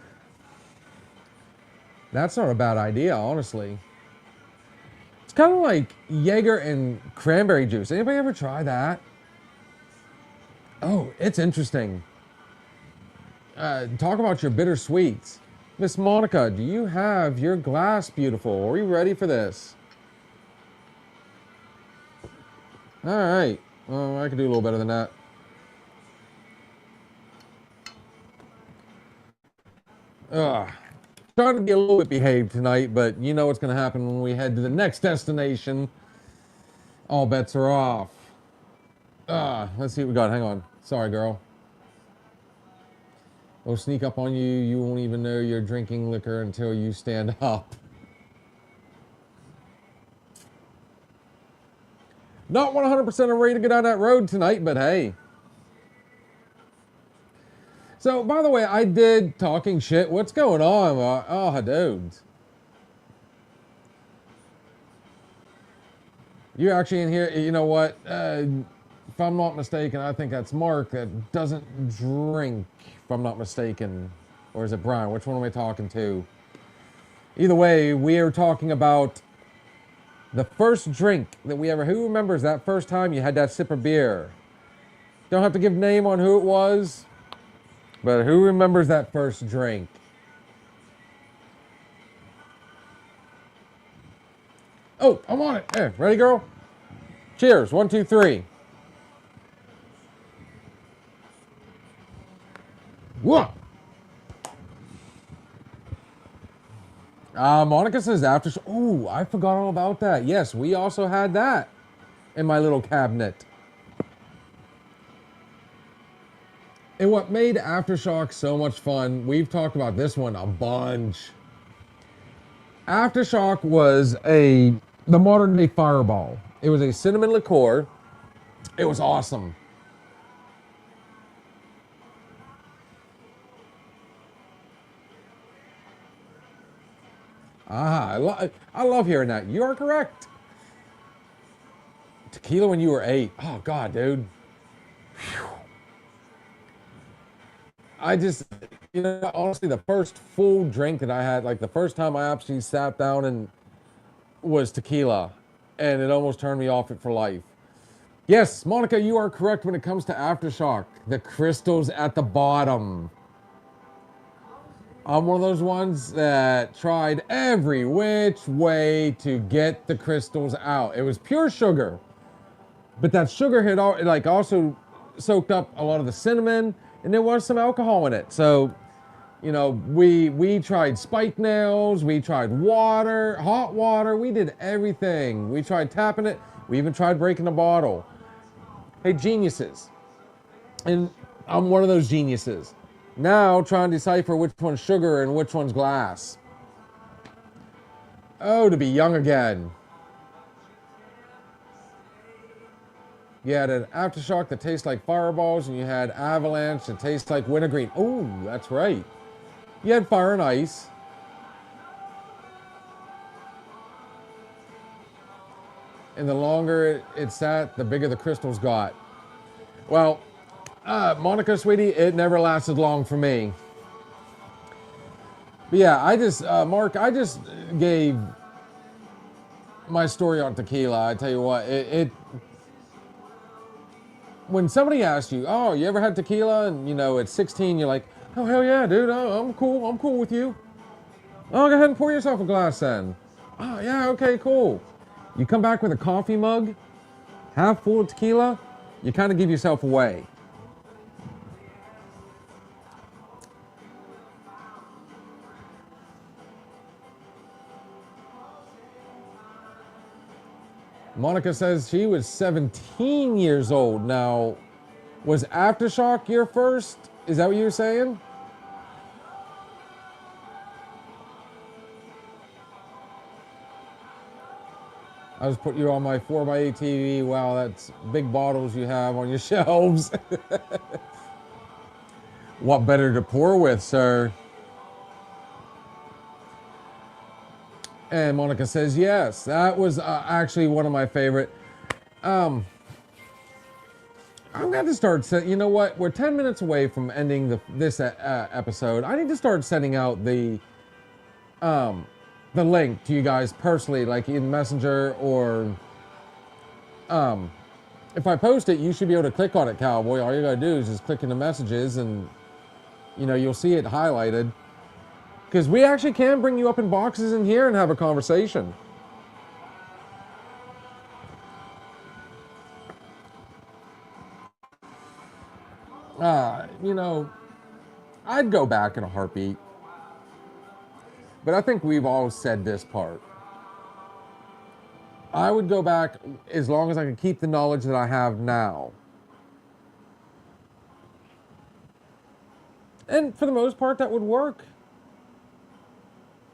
not a bad idea, honestly. It's kind of like Jaeger and cranberry juice. Anybody ever try that? Oh, it's interesting. Talk about your bittersweets. Miss Monica, do you have your glass, beautiful? Are we ready for this? All right. Well, I could do a little better than that. Trying to be a little bit behaved tonight, but you know what's going to happen when we head to the next destination. All bets are off. Let's see what we got. Hang on. Sorry, girl. They'll sneak up on you. You won't even know you're drinking liquor until you stand up. Not 100% ready to get on that road tonight, but hey. So, by the way, I did talking shit. What's going on? Oh, dudes. You're actually in here. You know what? If I'm not mistaken, I think that's Mark that doesn't drink, if I'm not mistaken. Or is it Brian? Which one am I talking to? Either way, we are talking about the first drink that we ever... Who remembers that first time you had that sip of beer? Don't have to give name on who it was, but who remembers that first drink? Oh, I'm on it. There, ready, girl? Cheers. 1, 2, 3. Whoa! Monica says after... Oh, I forgot all about that. Yes, we also had that in my little cabinet. And what made Aftershock so much fun, we've talked about this one a bunch. Aftershock was the modern day Fireball. It was a cinnamon liqueur. It was awesome. I love hearing that. You are correct. Tequila when you were 8. Oh, God, dude. Whew. I just, honestly, the first full drink that I had, like the first time I actually sat down and was tequila, and it almost turned me off it for life. Yes, Monica, you are correct when it comes to Aftershock. The crystals at the bottom. I'm one of those ones that tried every which way to get the crystals out. It was pure sugar, but that sugar had also soaked up a lot of the cinnamon, and there was some alcohol in it. So, we tried spike nails, we tried water, hot water, we did everything. We tried tapping it, we even tried breaking the bottle. Hey, geniuses. And I'm one of those geniuses. Now trying to decipher which one's sugar and which one's glass. Oh, to be young again. You had an Aftershock that tastes like Fireballs, and you had Avalanche that tastes like Wintergreen. Oh, that's right. You had Fire and Ice. And the longer it sat, the bigger the crystals got. Well, Monica, sweetie, it never lasted long for me. But yeah, Mark, I just gave my story on tequila. I tell you what, when somebody asks you, oh, you ever had tequila? And, at 16, you're like, oh, hell yeah, dude, I'm cool with you. Oh, go ahead and pour yourself a glass then. Oh, yeah, okay, cool. You come back with a coffee mug, half full of tequila, you kind of give yourself away. Monica says she was 17 years old. Now, was Aftershock your first? Is that what you were saying? I just put you on my 4x8 TV. Wow, that's big bottles you have on your shelves. What better to pour with, sir? And Monica says yes. That was actually one of my favorite. I'm going to have to start. You know what? We're 10 minutes away from ending this episode. I need to start sending out the link to you guys personally, like in Messenger, or if I post it, you should be able to click on it, Cowboy. All you gotta do is just click into messages, and you'll see it highlighted. Because we actually can bring you up in boxes in here and have a conversation. I'd go back in a heartbeat. But I think we've all said this part. I would go back as long as I could keep the knowledge that I have now. And for the most part, that would work.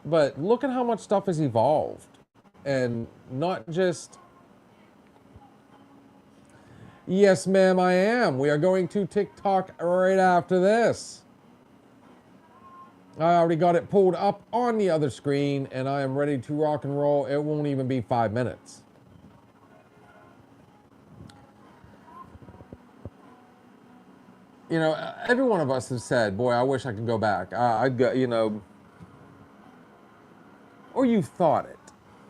But look at how much stuff has evolved. And not just... Yes, ma'am, I am. We are going to TikTok right after this. I already got it pulled up on the other screen, and I am ready to rock and roll. It won't even be 5 minutes. Every one of us has said, boy, I wish I could go back. I'd go, or you've thought it,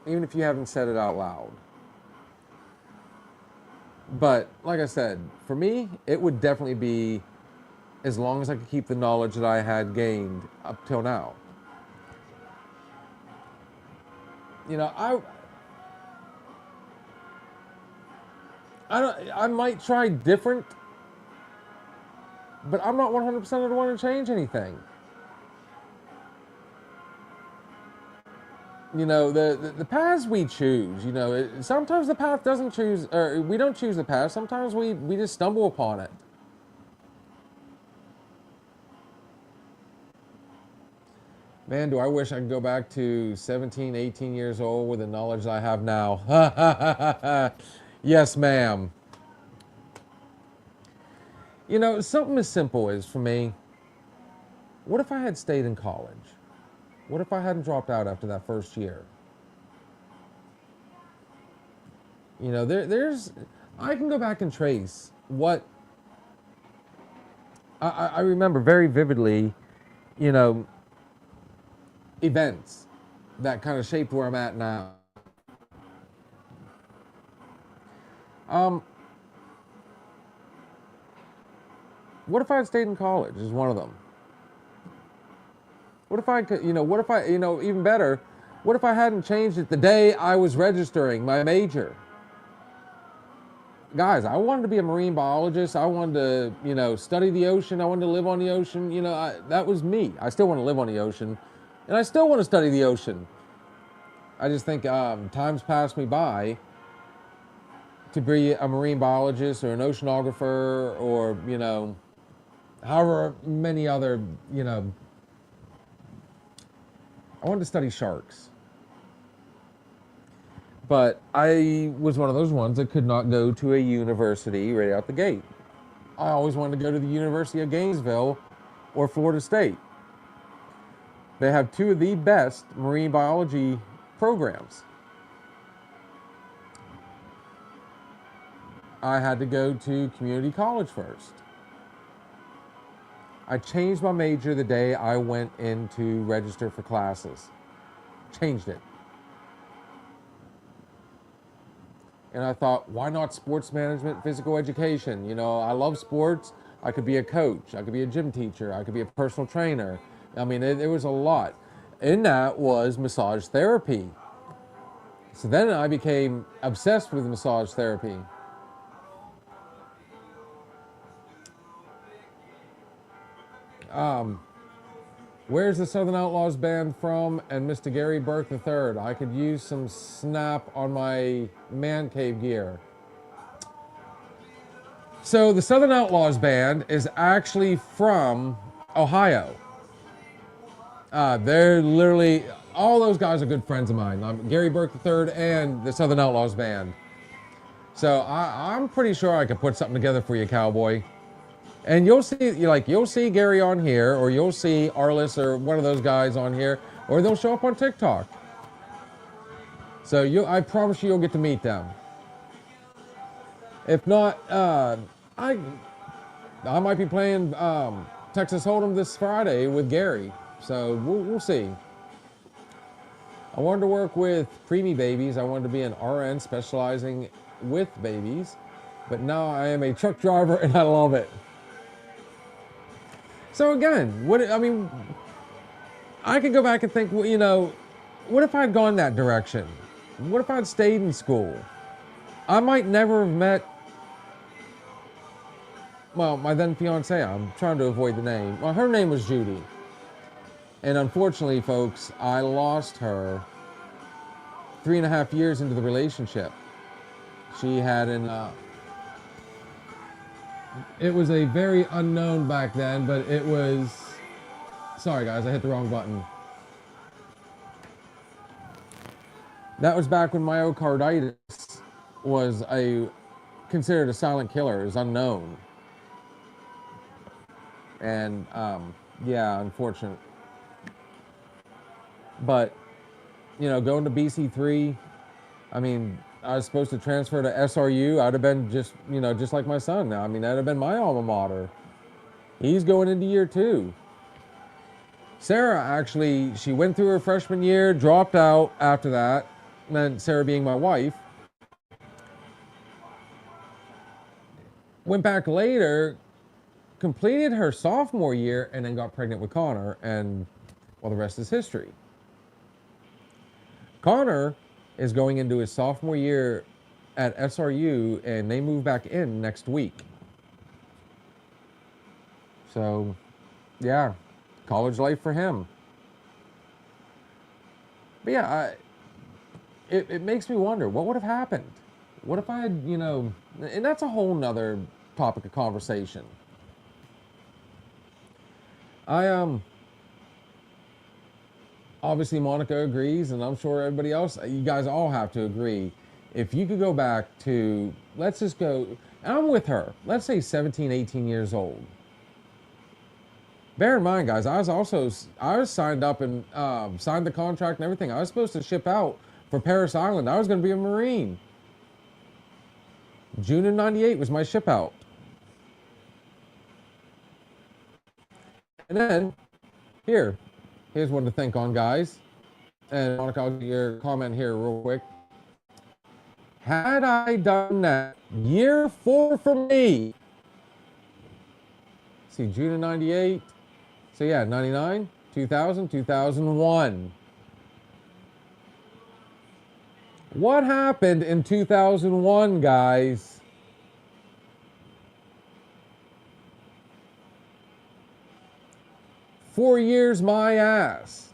even if you haven't said it out loud. But, like I said, for me, it would definitely be as long as I could keep the knowledge that I had gained up till now. I might try different, but I'm not 100% of the one to change anything. The paths we choose, sometimes the path doesn't choose, or we don't choose the path. Sometimes we just stumble upon it. Man, do I wish I could go back to 17, 18 years old with the knowledge I have now. Yes, ma'am. Something as simple as, for me, what if I had stayed in college? What if I hadn't dropped out after that first year? I can go back and trace what I remember very vividly, events that kind of shaped where I'm at now. What if I had stayed in college is one of them. What if I could, even better, what if I hadn't changed it the day I was registering my major? Guys, I wanted to be a marine biologist. I wanted to, study the ocean. I wanted to live on the ocean. That was me. I still want to live on the ocean. And I still want to study the ocean. I just think time's passed me by to be a marine biologist or an oceanographer or, however many other, I wanted to study sharks. But I was one of those ones that could not go to a university right out the gate. I always wanted to go to the University of Gainesville or Florida State. They have two of the best marine biology programs. I had to go to community college first. I changed my major the day I went in to register for classes. Changed it. And I thought, why not sports management, physical education? I love sports. I could be a coach. I could be a gym teacher. I could be a personal trainer. I mean, there was a lot. And that was massage therapy. So then I became obsessed with massage therapy. Where's the Southern Outlaws band from? And Mr. Gary Burke III. I could use some snap on my man cave gear. So the Southern Outlaws band is actually from Ohio. They're literally, all those guys are good friends of mine. Gary Burke III and the Southern Outlaws band. So I'm pretty sure I could put something together for you, Cowboy. And you'll see Gary on here, or you'll see Arliss or one of those guys on here, or they'll show up on TikTok. So I promise you'll get to meet them. If not, I might be playing Texas Hold'em this Friday with Gary. So we'll see. I wanted to work with preemie babies. I wanted to be an RN specializing with babies. But now I am a truck driver and I love it. So again, I could go back and think, well, what if I'd gone that direction? What if I'd stayed in school? I might never have met, well, my then fiance. I'm trying to avoid the name. Well, her name was Judy. And unfortunately, folks, I lost her 3.5 years into the relationship. She had it was a very unknown back then, but it was, sorry guys, I hit the wrong button. That was back when myocarditis was considered a silent killer. It was unknown. And yeah, unfortunate. But, going to BC3, I was supposed to transfer to SRU. I'd have been just like my son now. That'd have been my alma mater. He's going into year 2. Sarah, actually, she went through her freshman year, dropped out after that. And then Sarah being my wife. Went back later, completed her sophomore year, and then got pregnant with Connor. And, well, the rest is history. Connor is going into his sophomore year at SRU, and they move back in next week. So, yeah, college life for him. But yeah, it makes me wonder, what would have happened? What if I had, and that's a whole nother topic of conversation. Obviously, Monica agrees, and I'm sure everybody else, you guys all have to agree. If you could go back to, let's just go, and I'm with her, let's say 17, 18 years old. Bear in mind, guys, I was signed up and signed the contract and everything. I was supposed to ship out for Parris Island. I was going to be a Marine. June of '98 was my ship out. And then, here's one to think on, guys. And Monica, I'll get your comment here real quick. Had I done that, year 4 for me. See, June of '98. So yeah, 99, 2000, 2001. What happened in 2001, guys? Four years, my ass.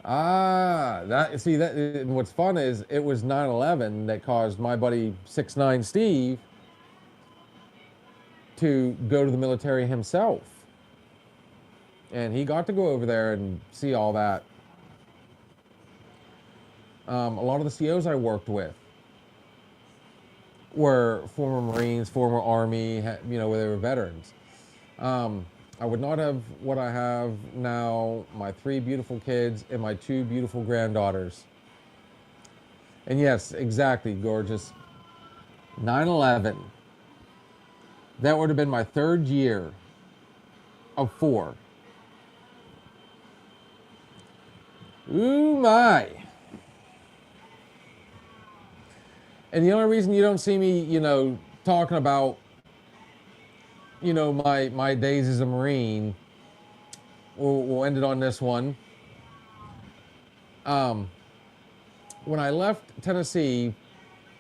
What's fun is it was 9/11 that caused my buddy 6'9" Steve to go to the military himself. And he got to go over there and see all that. A lot of the COs I worked with were former Marines, former Army, where they were veterans. I would not have what I have now, my 3 beautiful kids and my 2 beautiful granddaughters. And yes, exactly, gorgeous. 9/11. That would have been my 3rd year of 4. Ooh, my. And the only reason you don't see me, talking about, my days as a Marine, we'll end it on this one. When I left Tennessee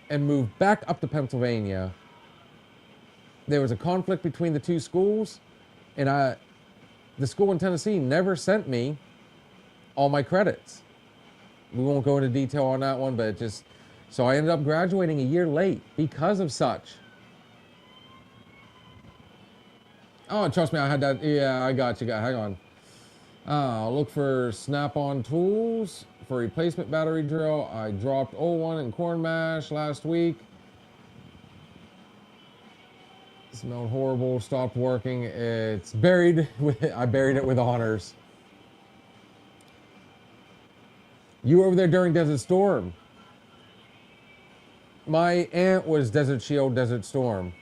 and moved back up to Pennsylvania, there was a conflict between the 2 schools, and the school in Tennessee never sent me all my credits. We won't go into detail on that one, but so I ended up graduating a year late because of such. Oh, trust me, I had that. Yeah, I got you. Hang on. I'll look for Snap-on tools for replacement battery drill. I dropped old one in corn mash last week. Smelled horrible. Stopped working. It's buried. I buried it with honors. You were over there during Desert Storm. My aunt was Desert Shield, Desert Storm.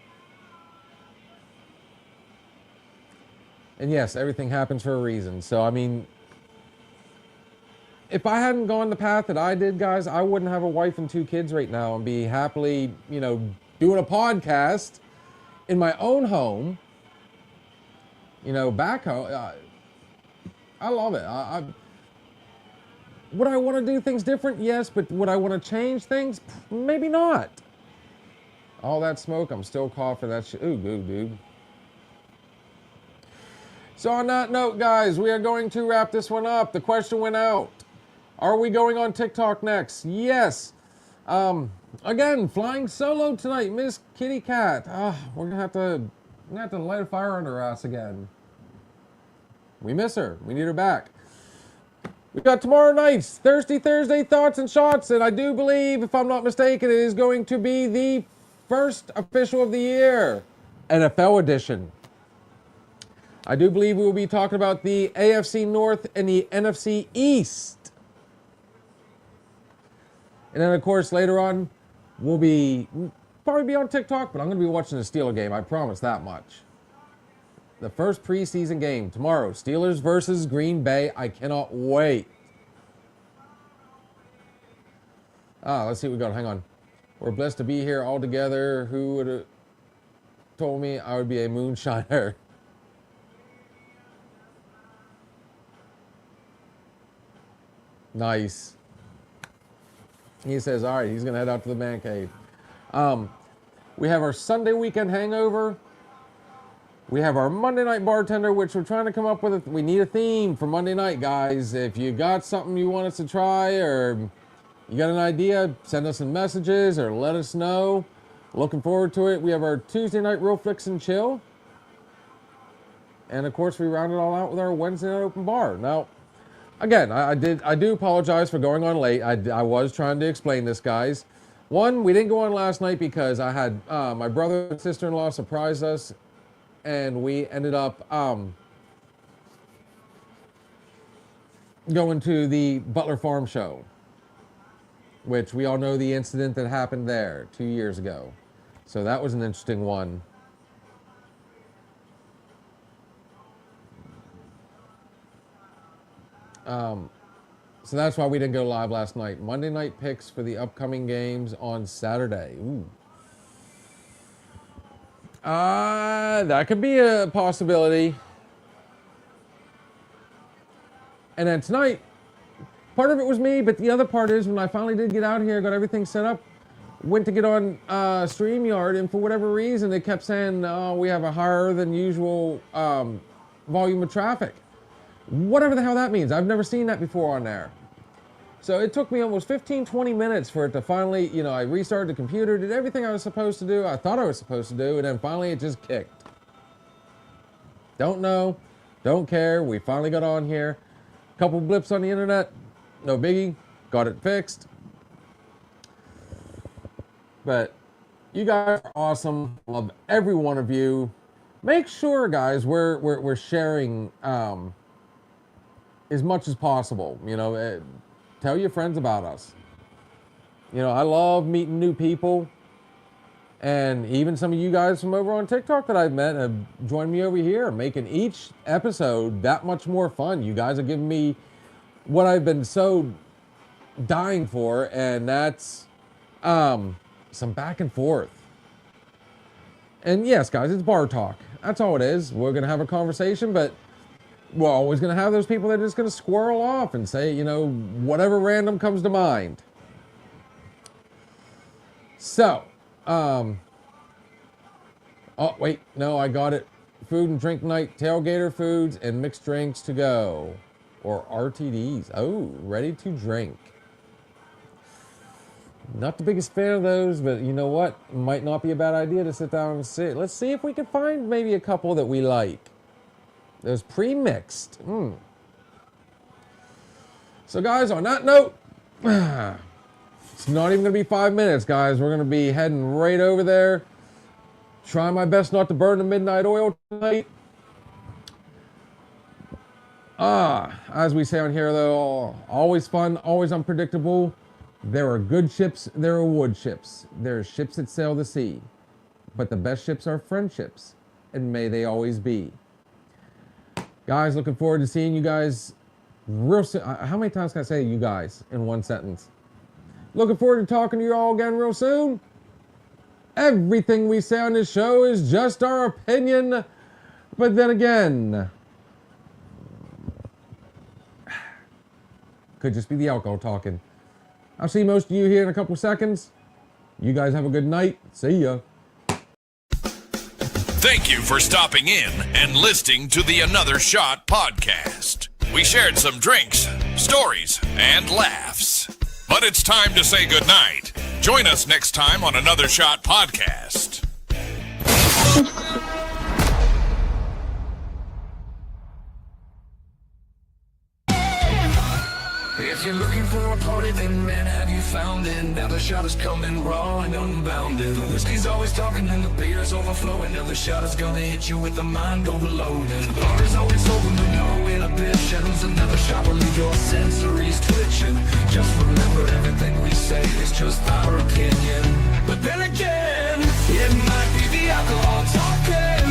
And yes, everything happens for a reason. So, I mean, if I hadn't gone the path that I did, guys, I wouldn't have a wife and 2 kids right now and be happily, doing a podcast in my own home, back home. I love it. Would I want to do things different? Yes, but would I want to change things? Maybe not. All that smoke, I'm still coughing that shit. Ooh, dude. So on that note, guys, we are going to wrap this one up. The question went out. Are we going on TikTok next? Yes. Again, flying solo tonight, Miss Kitty Cat. We're gonna have to light a fire under her ass again. We miss her. We need her back. We got tomorrow night's Thursday Thoughts and Shots, and I do believe, if I'm not mistaken, it is going to be the first official of the year, NFL edition. I do believe we will be talking about the AFC North and the NFC East. And then, of course, later on, we'll probably be on TikTok, but I'm going to be watching the Steeler game. I promise that much. The first preseason game tomorrow, Steelers versus Green Bay. I cannot wait. Let's see what we got. Hang on. We're blessed to be here all together. Who would have told me I would be a moonshiner? Nice. He says, all right, he's going to head out to the man cave. We have our Sunday weekend hangover. We have our Monday night bartender, which we're trying to come up with. We need a theme for Monday night, guys. If you got something you want us to try, or you got an idea, send us some messages or let us know. Looking forward to it. We have our Tuesday night Real Flicks and Chill. And of course, we round it all out with our Wednesday night open bar. Now, again, I do apologize for going on late. I was trying to explain this, guys. One, we didn't go on last night because I had my brother and sister-in-law surprised us, and we ended up going to the Butler Farm show, which we all know the incident that happened there 2 years ago. So that was an interesting one. So that's why we didn't go live last night. Monday night picks for the upcoming games on Saturday. Ooh. That could be a possibility. And then tonight, part of it was me, but the other part is when I finally did get out here, got everything set up, went to get on StreamYard, and for whatever reason, they kept saying, we have a higher than usual volume of traffic. Whatever the hell that means. I've never seen that before on there. So it took me almost 15-20 minutes for it to finally, I restarted the computer, did everything I was supposed to do, I thought I was supposed to do, and then finally it just kicked. Don't know, don't care, we finally got on here. Couple blips on the internet, no biggie, got it fixed. But you guys are awesome, love every one of you. Make sure, guys, we're sharing as much as possible, tell your friends about us. I love meeting new people. And even some of you guys from over on TikTok that I've met have joined me over here, making each episode that much more fun. You guys are giving me what I've been so dying for, and that's some back and forth. And yes, guys, it's bar talk. That's all it is. We're going to have a conversation, but we're always going to have those people that are just going to squirrel off and say, whatever random comes to mind. So, oh, wait, no, I got it. Food and drink night, tailgater foods, and mixed drinks to go. Or RTDs. Oh, ready to drink. Not the biggest fan of those, but you know what? Might not be a bad idea to sit down and sit. Let's see if we can find maybe a couple that we like. Those pre-mixed. So guys, on that note, it's not even going to be 5 minutes, guys. We're going to be heading right over there. Try my best not to burn the midnight oil tonight. As we say on here, though, always fun, always unpredictable. There are good ships, there are wood ships. There are ships that sail the sea. But the best ships are friendships, and may they always be. Guys, looking forward to seeing you guys real soon. How many times can I say you guys in one sentence? Looking forward to talking to you all again real soon. Everything we say on this show is just our opinion. But then again, could just be the alcohol talking. I'll see most of you here in a couple seconds. You guys have a good night. See ya. Thank you for stopping in and listening to the Another Shot podcast. We shared some drinks, stories, and laughs. But it's time to say goodnight. Join us next time on Another Shot podcast. If you're looking for a party, then man, have you found it? Now the shot is coming raw and unbounded. The whiskey's always talking and the beer's overflowing. Now the shot is gonna hit you with the mind overloaded. The bar is always open with no inhibitions. Another shot will leave your sensories twitching. Just remember, everything we say is just our opinion. But then again, it might be the alcohol talking.